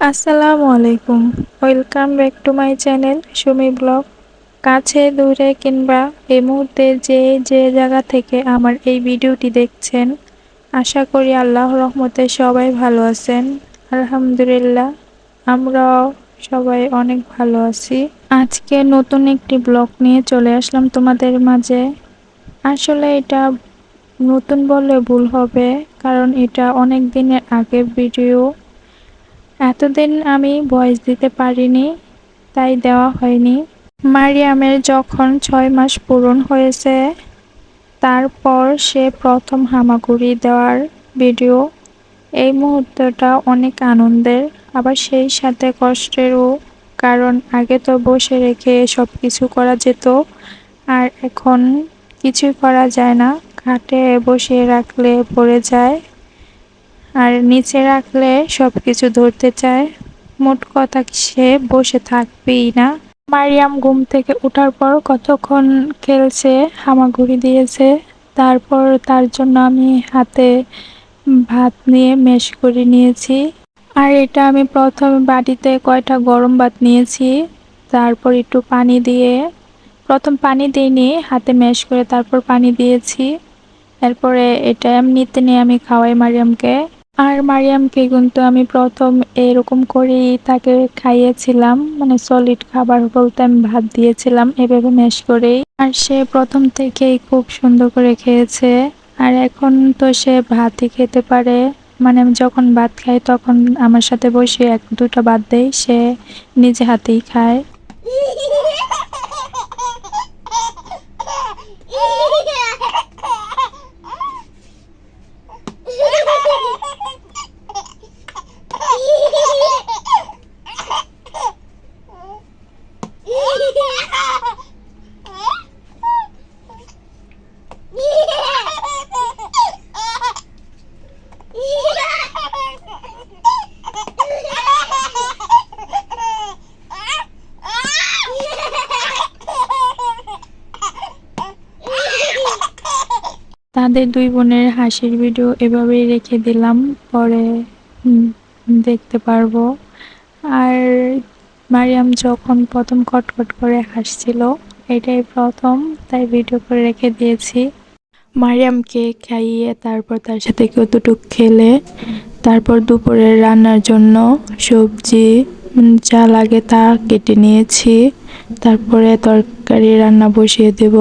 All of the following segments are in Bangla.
আসসালামু আলাইকুম। Welcome back to my channel Sumi blog. কাছে দূরে কিংবা এই মুহূর্তে যে জায়গা থেকে আমার এই ভিডিওটি দেখছেন, আশা করি আল্লাহর রহমতে সবাই ভালো আছেন। আলহামদুলিল্লাহ, আমরাও সবাই অনেক ভালো আছি। আজকে নতুন একটি ব্লগ নিয়ে চলে আসলাম তোমাদের মাঝে। আসলে এটা নতুন বললে ভুল হবে, কারণ এটা অনেক দিনের আগের ভিডিও। এতদিন আমি ভয়েস দিতে পারিনি, তাই দেওয়া হয়নি। মারিয়ামের যখন 6 মাস পূরণ হয়েছে, তারপর সে প্রথম হামাগুড়ি দেওয়ার ভিডিও। এই মুহূর্তটা অনেক আনন্দের, আবার সেই সাথে কষ্টেরও। কারণ আগে তো বসে রেখে সব কিছু করা যেত, আর এখন কিছুই করা যায় না। খাটে বসিয়ে রাখলে পড়ে যায়, আর নিচে রাখলে সবকিছু ধরতে চায়। মোট কথা সে বসে থাকবেই না। মারিয়াম ঘুম থেকে ওঠার পর কতক্ষণ খেলছে, হামাগুড়ি দিয়েছে। তারপর তার জন্য আমি হাতে ভাত নিয়ে মেশ করে নিয়েছি। আর এটা আমি প্রথমে বাটিতে কয়টা গরম ভাত নিয়েছি, তারপর একটু পানি দিয়ে, প্রথম পানি দিইনি, হাতে ম্যাশ করে তারপর পানি দিয়েছি। এরপরে এটা এমনিতে নিয়ে আমি খাওয়াই মারিয়ামকে। আর মারিয়ামকে কিন্তু আমি প্রথম এরকম করেই তাকে খাইয়েছিলাম, মানে সলিড খাবার বলতে আমি ভাত দিয়েছিলাম এভাবে ম্যাশ করেই। আর সে প্রথম থেকেই খুব সুন্দর করে খেয়েছে। আর এখন তো সে ভাতই খেতে পারে, মানে আমি যখন ভাত খাই তখন আমার সাথে বসে এক দুটো ভাত দেই, সে নিজে হাতেই খায়। তাদের দুই বোনের হাসির ভিডিও এভাবেই রেখে দিলাম, পরে দেখতে পারবো। আর মারিয়াম যখন প্রথম কটকট করে হাসছিল, এটাই প্রথম, তাই ভিডিও করে রেখে দিয়েছি। মারিয়ামকে খাইয়ে তারপর তার সাথে কতটুকু খেলে, তারপর দুপুরের রান্নার জন্য সবজি যা লাগে তা কেটে নিয়েছি। তারপরে তরকারি রান্না বসিয়ে দেব।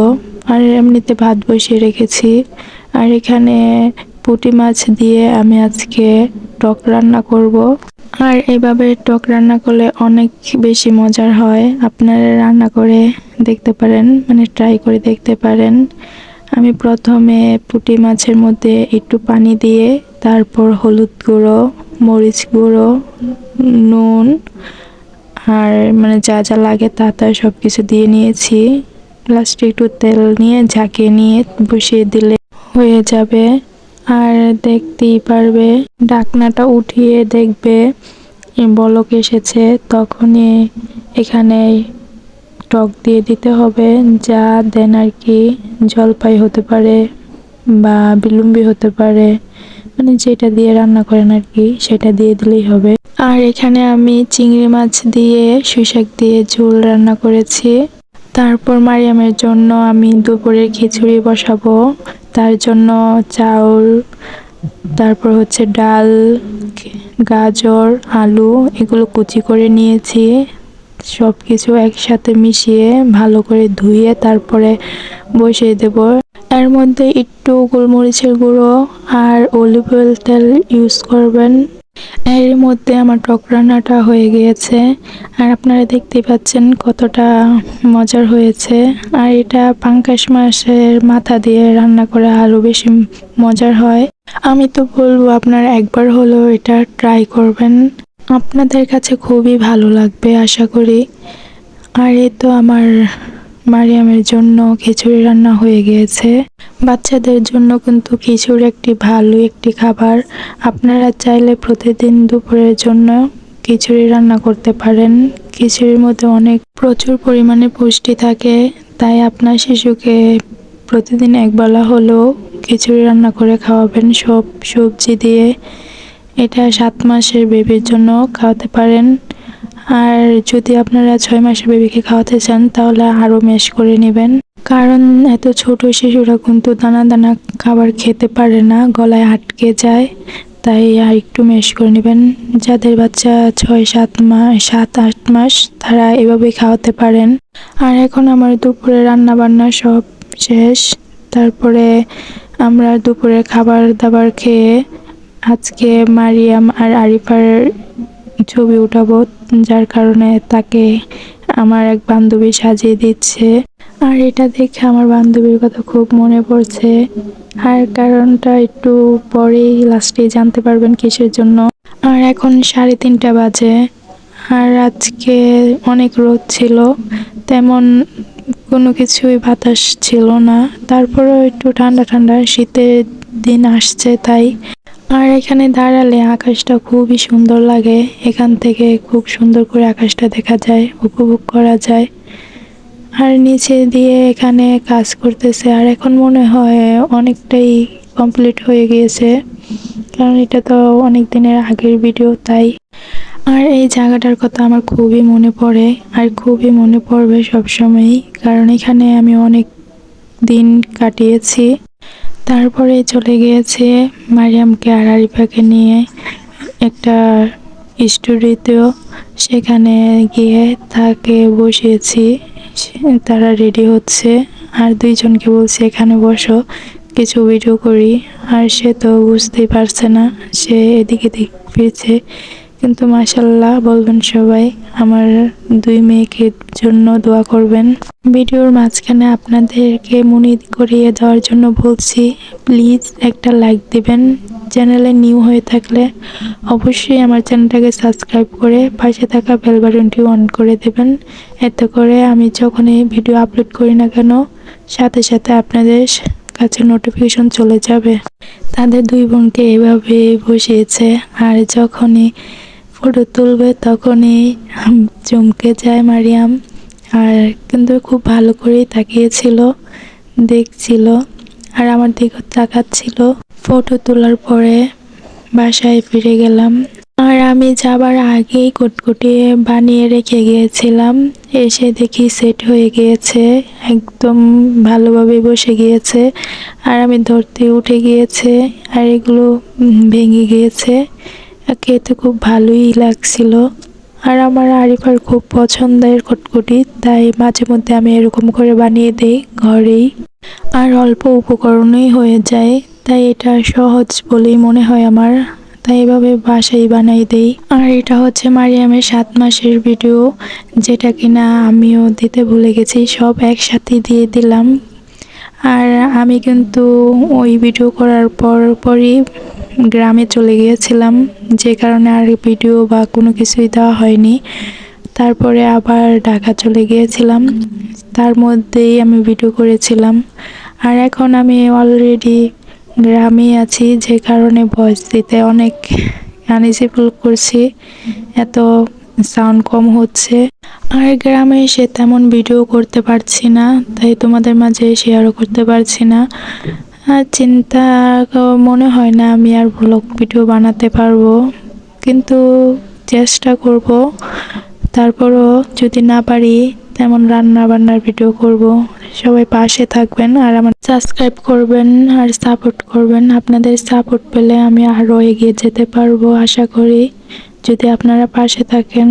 আর এমনিতে ভাত বসিয়ে রেখেছি। আর এখানে পুঁটি মাছ দিয়ে আমি আজকে টক রান্না করব। আর এভাবে টক রান্না করলে অনেক বেশি মজার হয়। আপনারা রান্না করে দেখতে পারেন, মানে ট্রাই করে দেখতে পারেন। আমি প্রথমে পুঁটি মাছের মধ্যে একটু পানি দিয়ে, তারপর হলুদ গুঁড়ো, মরিচ গুঁড়ো, নুন, আর মানে যা যা লাগে তা সব কিছু দিয়ে নিয়েছি। লাস্টে একটু তেল নিয়ে ঝাঁকিয়ে নিয়ে বসিয়ে দিলে হয়ে যাবে। আর দেখতেই পারবে, ঢাকনাটা উঠিয়ে দেখবে বলক এসেছে, তখনই এখানে টক দিয়ে দিতে হবে। যা দেন আর কি, জলপাই হতে পারে বা বিলম্বি হতে পারে, মানে যেটা দিয়ে রান্না করেন আর কি, সেটা দিয়ে দিলেই হবে। আর এখানে আমি চিংড়ি মাছ দিয়ে সুশাক দিয়ে ঝোল রান্না করেছি। তারপর মারিয়ামের জন্য আমি দুপুরের খিচুড়ি বসাবো। তার জন্য চাউল, তারপর হচ্ছে ডাল, গাজর, আলু এগুলো কুচি করে নিয়েছি। সব কিছু একসাথে মিশিয়ে ভালো করে ধুয়ে তারপরে বসিয়ে দেব। এর মধ্যে একটু গোলমরিচের গুঁড়ো আর অলিভ অয়েল তেল ইউজ করবেন। এর মধ্যে আমার টক রান্নাটা হয়ে গিয়েছে। আর আপনারা দেখতেই পাচ্ছেন কতটা মজার হয়েছে। আর এটা পাঙ্গাস মাছের মাথা দিয়ে রান্না করে আরও বেশি মজার হয়। আমি তো বলবো আপনারা একবার হলেও এটা ট্রাই করবেন, আপনাদের কাছে খুবই ভালো লাগবে আশা করি। আর এই তো আমার মারিয়ামের জন্য খিচুড়ি রান্না হয়ে গিয়েছে। বাচ্চাদের জন্য কিন্তু খিচুড়ি একটি ভালো একটি খাবার। আপনারা চাইলে প্রতিদিন দুপুরের জন্য খিচুড়ি রান্না করতে পারেন। খিচুড়ির মধ্যে অনেক প্রচুর পরিমাণে পুষ্টি থাকে, তাই আপনার শিশুকে প্রতিদিন একবেলা হলেও খিচুড়ি রান্না করে খাওয়াবেন সব সবজি দিয়ে। এটা 7 মাসের বেবির জন্য খাওয়াতে পারেন। আর যদি আপনারা 6 মাসের বেবিকে খাওয়াতে চান তাহলে আরও ম্যাশ করে নেবেন, কারণ এত ছোট শিশুরা কিন্তু দানা দানা খাবার খেতে পারে না, গলায় আটকে যায়। তাই আর একটু ম্যাশ করে নেবেন। যাদের বাচ্চা 7-8 মাস তারা এভাবে খাওয়াতে পারেন। আর এখন আমার দুপুরে রান্না বান্না সব শেষ। তারপরে আমরা দুপুরে খাবার দাবার খেয়ে আজকে মারিয়াম আর আরিফার ছবি উঠাবো, যার কারণে তাকে আমার এক বান্ধবী সাজিয়ে দিচ্ছে। আর এটা দেখে আমার বান্ধবীর কথা খুব মনে পড়ছে। আর কারণটা একটু পরেই লাস্টে জানতে পারবেন কিসের জন্য। আর এখন 3:30 বাজে। আর আজকে অনেক রোদ ছিল, তেমন কোনো কিছুই বাতাস ছিল না। তারপরেও একটু ঠান্ডা ঠান্ডা শীতের দিন আসছে তাই। আর এখানে দাঁড়ালে আকাশটা খুবই সুন্দর লাগে। এখান থেকে খুব সুন্দর করে আকাশটা দেখা যায়, উপভোগ করা যায়। আর নিচে দিয়ে এখানে কাজ করতেছে। আর এখন মনে হয় অনেকটাই কমপ্লিট হয়ে গিয়েছে, কারণ এটা তো অনেক দিনের আগের ভিডিও তাই। আর এই জায়গাটার কথা আমার খুবই মনে পড়ে, আর খুবই মনে পড়বে সবসময়ই, কারণ এখানে আমি অনেক দিন কাটিয়েছি। তারপরে চলে গিয়েছে মারিয়ামকে আর আরিফাকে নিয়ে একটা স্টুডিওতেও। সেখানে গিয়ে তাকে বসিয়েছি, তারা রেডি হচ্ছে। আর দুইজনকে বলছি এখানে বসো, কিছু ভিডিও করি। আর সে তো বুঝতেই পারছে না, সে এদিকে ফিরছে। কিন্তু মাশাল্লাহ বলবেন সবাই, আমার 2 মেয়েকে জন্য দোয়া করবেন। ভিডিওর মাঝখানে আপনাদেরকে মনে করিয়ে দেওয়ার জন্য বলছি, প্লিজ একটা লাইক দিবেন। চ্যানেলে নিউ হয়ে থাকলে অবশ্যই আমার চ্যানেলটাকে সাবস্ক্রাইব করে পাশে থাকা বেল বাটনটি অন করে দেবেন। এতে করে আমি যখনই ভিডিও আপলোড করি না কেন, সাথে সাথে আপনাদের কাছে নোটিফিকেশন চলে যাবে। তাদের 2 বোনকে এভাবে বসিয়েছে। আর যখনই ফটো তুলবে তখনই চমকে যায় মারিয়াম। আর কিন্তু খুব ভালো করেই তাকিয়েছিল, দেখছিল, আর আমার দিকে তাকাচ্ছিল। ফটো তোলার পরে বাসায় ফিরে গেলাম। আর আমি যাবার আগেই কুটকুটিয়ে বানিয়ে রেখে গিয়েছিলাম। এসে দেখি সেট হয়ে গিয়েছে, একদম ভালোভাবে বসে গিয়েছে। আর আমি ধরতে উঠে গিয়েছে, আর এগুলো ভেঙে গিয়েছে। খেতে খুব ভালোই লাগছিল। আর আমার আরিফার খুব পছন্দের কুটকুটি, তাই মাঝে মধ্যে আমি এরকম করে বানিয়ে দেই ঘরেই। আর অল্প উপকরণেই হয়ে যায়, তাই এটা সহজ বলেই মনে হয় আমার, তাই এভাবে বাসায় বানাই দেই। আর এটা হচ্ছে মারিয়ামের 7 মাসের ভিডিও, যেটা কিনা আমিও দিতে ভুলে গেছি, সব একসাথে দিয়ে দিলাম। আর আমি কিন্তু ওই ভিডিও করার পরই গ্রামে চলে গিয়েছিলাম, যে কারণে আর ভিডিও বা কোনো কিছুই দেওয়া হয়নি। তারপরে আবার ঢাকা চলে গিয়েছিলাম, তার মধ্যেই আমি ভিডিও করেছিলাম। আর এখন আমি অলরেডি গ্রামে আছি, যে কারণে ভয়েস দিতে অনেক আনইজি ফিল করছি, এত সাউন্ড কম হচ্ছে। আর গ্রামে এসে তেমন ভিডিও করতে পারছি না, তাই তোমাদের মাঝে শেয়ারও করতে পারছি না। আর চিন্তা মনে হয় না আমি আর ব্লগ ভিডিও বানাতে পারবো, কিন্তু চেষ্টা করব। তারপরও যদি না পারি তেমন রান্না বান্নার ভিডিও করব। সবাই পাশে থাকবেন আর আমার সাবস্ক্রাইব করবেন আর সাপোর্ট করবেন। আপনাদের সাপোর্ট পেলে আমি আরও এগিয়ে যেতে পারবো আশা করি, যদি আপনারা পাশে থাকেন।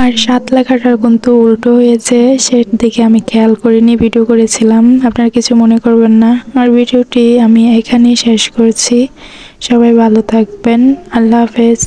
আর 7 লেখাটার কিন্তু উল্টো হয়েছে, সেদিকে আমি খেয়াল করিনি, ভিডিও করেছিলাম, আপনারা কিছু মনে করবেন না। আর ভিডিওটি আমি এখানেই শেষ করছি। সবাই ভালো থাকবেন, আল্লাহ হাফেজ।